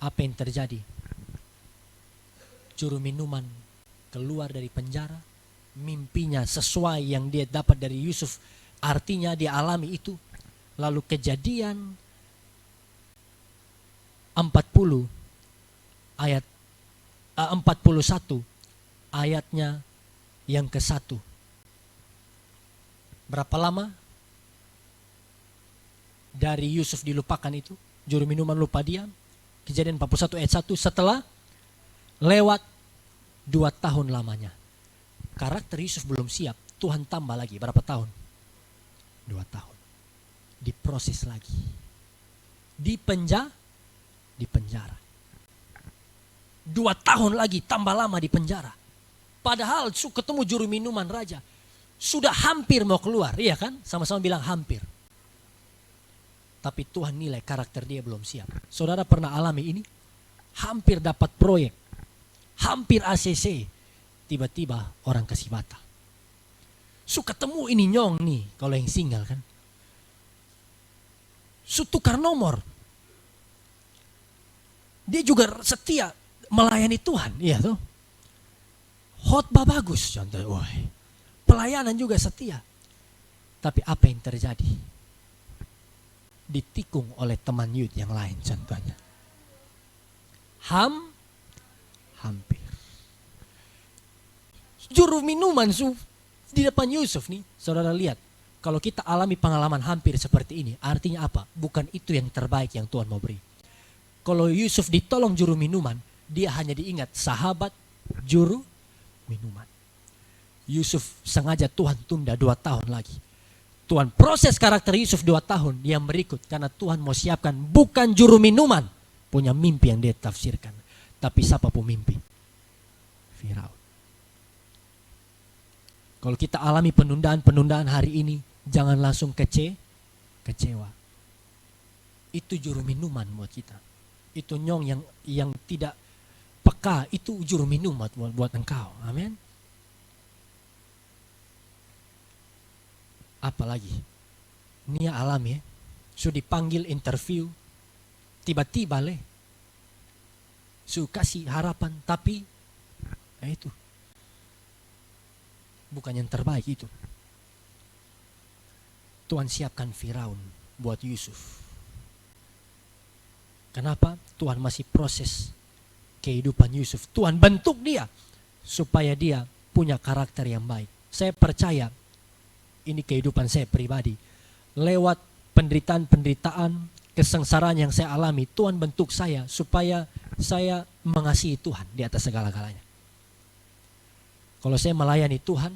apa yang terjadi? Juru minuman keluar dari penjara, mimpinya sesuai yang dia dapat dari Yusuf, artinya dia alami itu. Lalu Kejadian 40 ayat 41 ayatnya yang ke-1. Berapa lama dari Yusuf dilupakan itu? Juru minuman lupa diam. Kejadian 41 ayat 1, setelah lewat 2 tahun lamanya. Karakter Yusuf belum siap. Tuhan tambah lagi berapa tahun? 2 tahun. Diproses lagi. Di penjara. 2 tahun lagi tambah lama di penjara. Padahal ketemu juru minuman raja. Sudah hampir mau keluar, iya kan? Sama-sama bilang hampir. tapi Tuhan nilai karakter dia belum siap. Saudara pernah alami ini? Hampir dapat proyek, hampir ACC, tiba-tiba orang kasih batal. So ketemu ini nyong nih, kalau yang single kan. So tukar nomor. Dia juga setia melayani Tuhan, iya tuh. Khotbah bagus contoh, pelayanan juga setia. Tapi apa yang terjadi? Ditikung oleh teman youth yang lain contohnya. Hampir. Juru minuman di depan Yusuf nih, saudara lihat. Kalau kita alami pengalaman hampir seperti ini, artinya apa? Bukan itu yang terbaik yang Tuhan mau beri. Kalau Yusuf ditolong juru minuman, dia hanya diingat sahabat juru minuman. Yusuf sengaja Tuhan tunda 2 tahun lagi. Tuhan proses karakter Yusuf 2 tahun yang berikut. Karena Tuhan mau siapkan bukan juru minuman punya mimpi yang dia tafsirkan. Tapi siapa pemimpi? Firaun. Kalau kita alami penundaan hari ini, jangan langsung kecewa. Itu juru minuman buat kita. Itu nyong yang tidak peka, itu juru minuman buat engkau. Amin. Apalagi Nia alami ya. Sudah dipanggil interview, tiba-tiba kasih harapan, tapi itu bukan yang terbaik itu. Tuhan siapkan Firaun buat Yusuf. Kenapa? Tuhan masih proses kehidupan Yusuf. Tuhan bentuk dia supaya dia punya karakter yang baik. Saya percaya ini kehidupan saya pribadi. Lewat penderitaan, kesengsaraan yang saya alami, Tuhan bentuk saya supaya saya mengasihi Tuhan di atas segala-galanya. Kalau saya melayani Tuhan,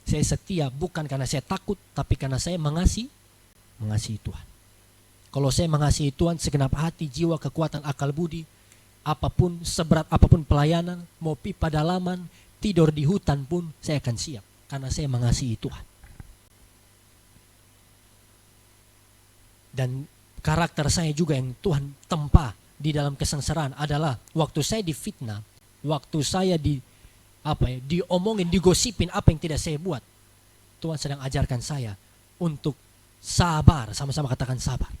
saya setia bukan karena saya takut, tapi karena saya mengasihi Tuhan. Kalau saya mengasihi Tuhan segenap hati, jiwa, kekuatan, akal budi, apapun, seberat apapun pelayanan, mau pipa dalaman, tidur di hutan pun saya akan siap. Karena saya mengasihi Tuhan. Dan karakter saya juga yang Tuhan tempa di dalam kesengsaraan adalah waktu saya difitnah, waktu saya diomongin, digosipin apa yang tidak saya buat. Tuhan sedang ajarkan saya untuk sabar, sama-sama katakan sabar.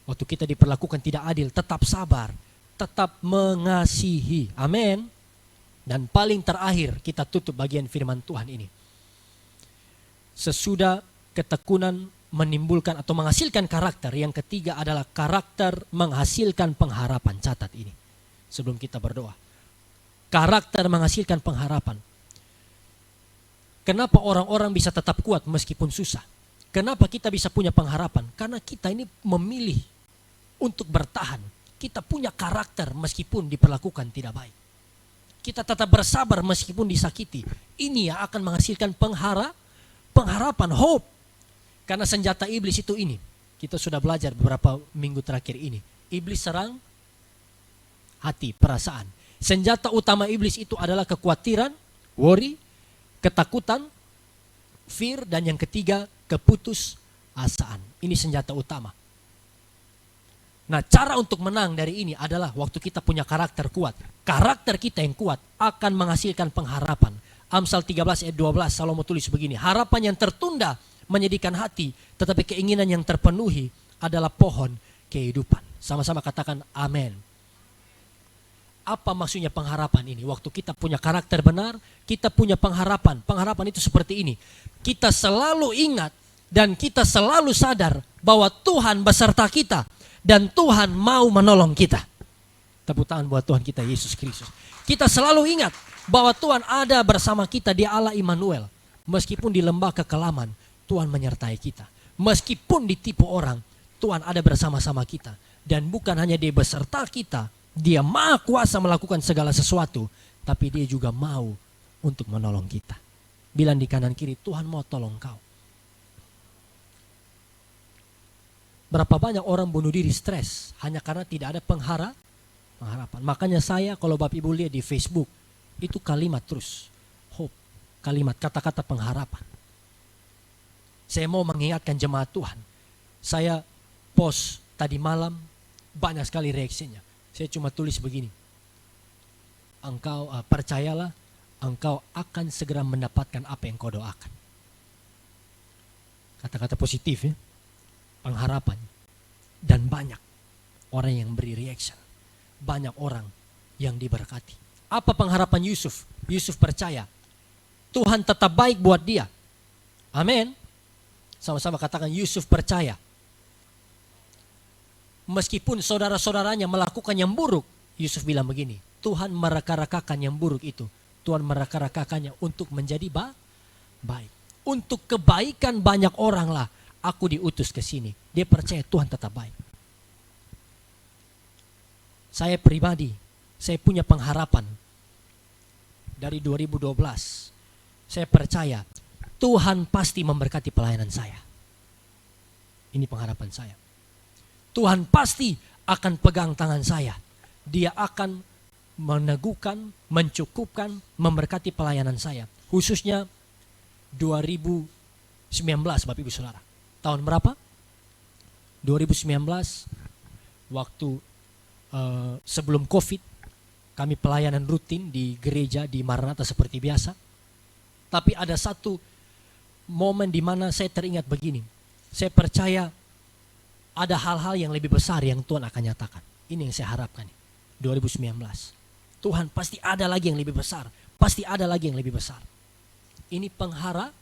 Waktu kita diperlakukan tidak adil, tetap sabar, tetap mengasihi. Amin. Dan paling terakhir kita tutup bagian firman Tuhan ini. Sesudah ketekunan menimbulkan atau menghasilkan karakter, yang ketiga adalah karakter menghasilkan pengharapan. Catat ini sebelum kita berdoa. Karakter menghasilkan pengharapan. Kenapa orang-orang bisa tetap kuat meskipun susah? Kenapa kita bisa punya pengharapan? Karena kita ini memilih untuk bertahan. Kita punya karakter meskipun diperlakukan tidak baik. Kita tetap bersabar meskipun disakiti. Ini yang akan menghasilkan pengharapan, hope. Karena senjata iblis itu ini. Kita sudah belajar beberapa minggu terakhir ini. Iblis serang hati, perasaan. Senjata utama iblis itu adalah kekhawatiran, worry, ketakutan, fear, dan yang ketiga keputusasaan. Ini senjata utama. Nah, cara untuk menang dari ini adalah waktu kita punya karakter kuat. Karakter kita yang kuat akan menghasilkan pengharapan. Amsal 13 ayat 12 Salomo tulis begini, harapan yang tertunda menyedihkan hati, tetapi keinginan yang terpenuhi adalah pohon kehidupan. Sama-sama katakan amin. Apa maksudnya pengharapan ini? Waktu kita punya karakter benar, kita punya pengharapan. Pengharapan itu seperti ini. Kita selalu ingat dan kita selalu sadar bahwa Tuhan beserta kita dan Tuhan mau menolong kita. Tepuk tangan buat Tuhan kita Yesus Kristus. Kita selalu ingat bahwa Tuhan ada bersama kita, Dia Allah Immanuel. Meskipun di lembah kekelaman, Tuhan menyertai kita. Meskipun ditipu orang, Tuhan ada bersama-sama kita. Dan bukan hanya Dia beserta kita, Dia maha kuasa melakukan segala sesuatu, tapi Dia juga mau untuk menolong kita. Bilang di kanan kiri, Tuhan mau tolong kau. Berapa banyak orang bunuh diri stres hanya karena tidak ada pengharapan. Makanya saya, kalau Bapak Ibu lihat di Facebook, itu kalimat terus, hope, kalimat kata-kata pengharapan. Saya mau mengingatkan jemaat Tuhan, Saya post tadi malam, banyak sekali reaksinya. Saya cuma tulis begini. Engkau percayalah, engkau akan segera mendapatkan apa yang kau doakan. Kata-kata positif ya, pengharapan. Dan banyak orang yang beri reaction. Banyak orang yang diberkati. Apa pengharapan Yusuf? Yusuf percaya Tuhan tetap baik buat dia. Amin. Sama-sama katakan, Yusuf percaya. Meskipun saudara-saudaranya melakukan yang buruk, Yusuf bilang begini, Tuhan mereka-rekakan yang buruk itu. Tuhan mereka-rekakannya untuk menjadi baik. Untuk kebaikan banyak orang lah aku diutus ke sini. Dia percaya Tuhan tetap baik. Saya pribadi, saya punya pengharapan. Dari 2012, saya percaya Tuhan pasti memberkati pelayanan saya. Ini pengharapan saya. Tuhan pasti akan pegang tangan saya. Dia akan meneguhkan, mencukupkan, memberkati pelayanan saya. Khususnya 2019, Bapak Ibu Saudara. Tahun berapa? 2019, waktu sebelum COVID, kami pelayanan rutin di gereja di Maranatha seperti biasa. Tapi ada satu momen di mana saya teringat begini. Saya percaya ada hal-hal yang lebih besar yang Tuhan akan nyatakan. Ini yang saya harapkan. 2019. Tuhan pasti ada lagi yang lebih besar. Pasti ada lagi yang lebih besar. Ini pengharapan.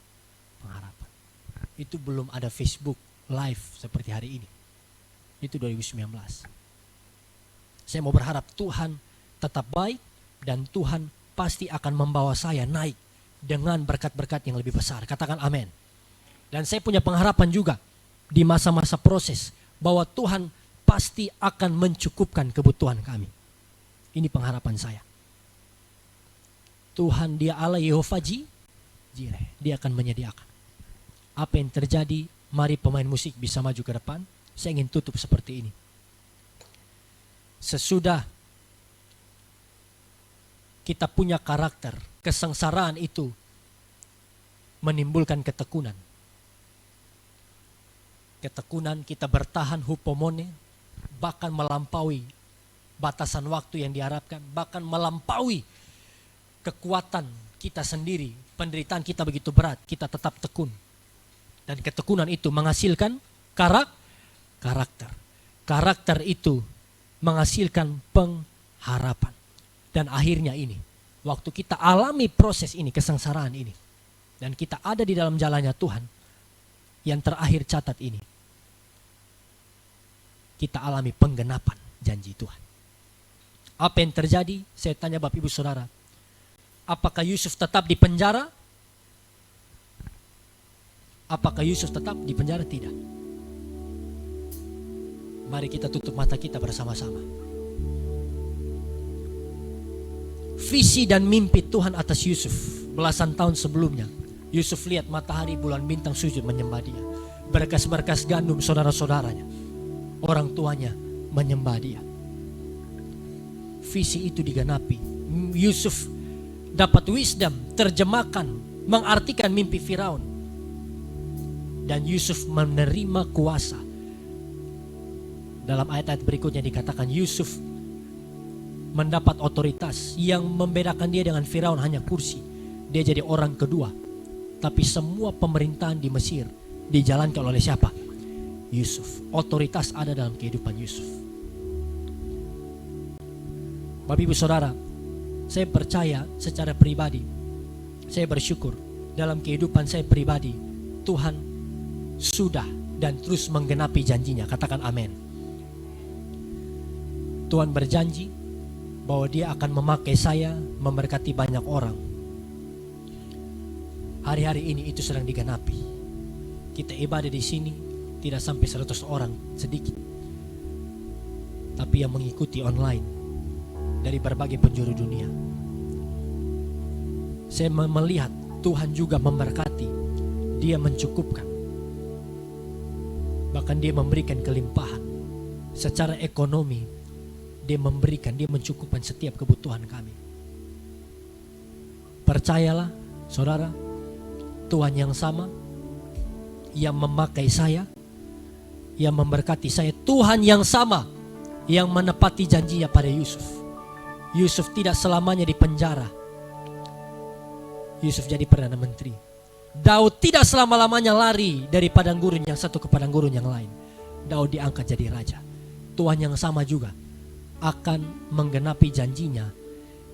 Itu belum ada Facebook Live seperti hari ini. Itu 2019. Saya mau berharap Tuhan tetap baik dan Tuhan pasti akan membawa saya naik dengan berkat-berkat yang lebih besar. Katakan amin. Dan saya punya pengharapan juga di masa-masa proses bahwa Tuhan pasti akan mencukupkan kebutuhan kami. Ini pengharapan saya. Tuhan, Dia Allah Yehova Jireh. Dia akan menyediakan. Apa yang terjadi, mari pemain musik bisa maju ke depan. Saya ingin tutup seperti ini. Sesudah kita punya karakter, kesengsaraan itu menimbulkan ketekunan. Ketekunan kita bertahan hupomone, bahkan melampaui batasan waktu yang diharapkan, bahkan melampaui kekuatan kita sendiri. Penderitaan kita begitu berat, kita tetap tekun. Dan ketekunan itu menghasilkan karakter. Karakter itu menghasilkan pengharapan. Dan akhirnya ini, waktu kita alami proses ini, kesengsaraan ini, dan kita ada di dalam jalannya Tuhan, yang terakhir catat ini, kita alami penggenapan janji Tuhan. Apa yang terjadi? Saya tanya Bapak Ibu Saudara, apakah Yusuf tetap di penjara? Apakah Yusuf tetap di penjara? Tidak. Mari kita tutup mata kita bersama-sama. Visi dan mimpi Tuhan atas Yusuf belasan tahun sebelumnya. Yusuf lihat matahari, bulan, bintang sujud menyembah Dia. Berkas-berkas gandum saudara-saudaranya, orang tuanya menyembah Dia. Visi itu digenapi. Yusuf dapat wisdom, terjemahkan, mengartikan mimpi Firaun. Dan Yusuf menerima kuasa. Dalam ayat-ayat berikutnya dikatakan Yusuf mendapat otoritas. Yang membedakan dia dengan Firaun hanya kursi. Dia jadi orang kedua. Tapi semua pemerintahan di Mesir dijalankan oleh siapa? Yusuf. Otoritas ada dalam kehidupan Yusuf. Bapak Ibu Saudara, saya percaya secara pribadi, saya bersyukur dalam kehidupan saya pribadi, Tuhan sudah dan terus menggenapi janjinya. Katakan amin. Tuhan berjanji bahwa Dia akan memakai saya memberkati banyak orang. Hari-hari ini itu sedang digenapi. Kita ibadah di sini tidak sampai 100 orang, sedikit. Tapi yang mengikuti online dari berbagai penjuru dunia. Saya melihat Tuhan juga memberkati. Dia mencukupkan. Bahkan Dia memberikan kelimpahan. Secara ekonomi, Dia memberikan, Dia mencukupkan setiap kebutuhan kami. Percayalah, saudara, Tuhan yang sama, yang memakai saya, yang memberkati saya. Tuhan yang sama yang menepati janjinya pada Yusuf. Yusuf tidak selamanya di penjara. Yusuf jadi Perdana Menteri. Daud tidak selama-lamanya lari dari padang gurun yang satu ke padang gurun yang lain. Daud diangkat jadi raja. Tuhan yang sama juga akan menggenapi janjinya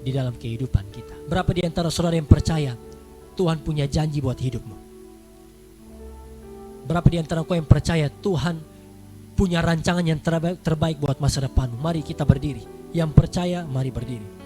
di dalam kehidupan kita. Berapa di antara saudara yang percaya Tuhan punya janji buat hidupmu? Berapa di antara kau yang percaya Tuhan punya rancangan yang terbaik buat masa depanmu? Mari kita berdiri. Yang percaya, mari berdiri.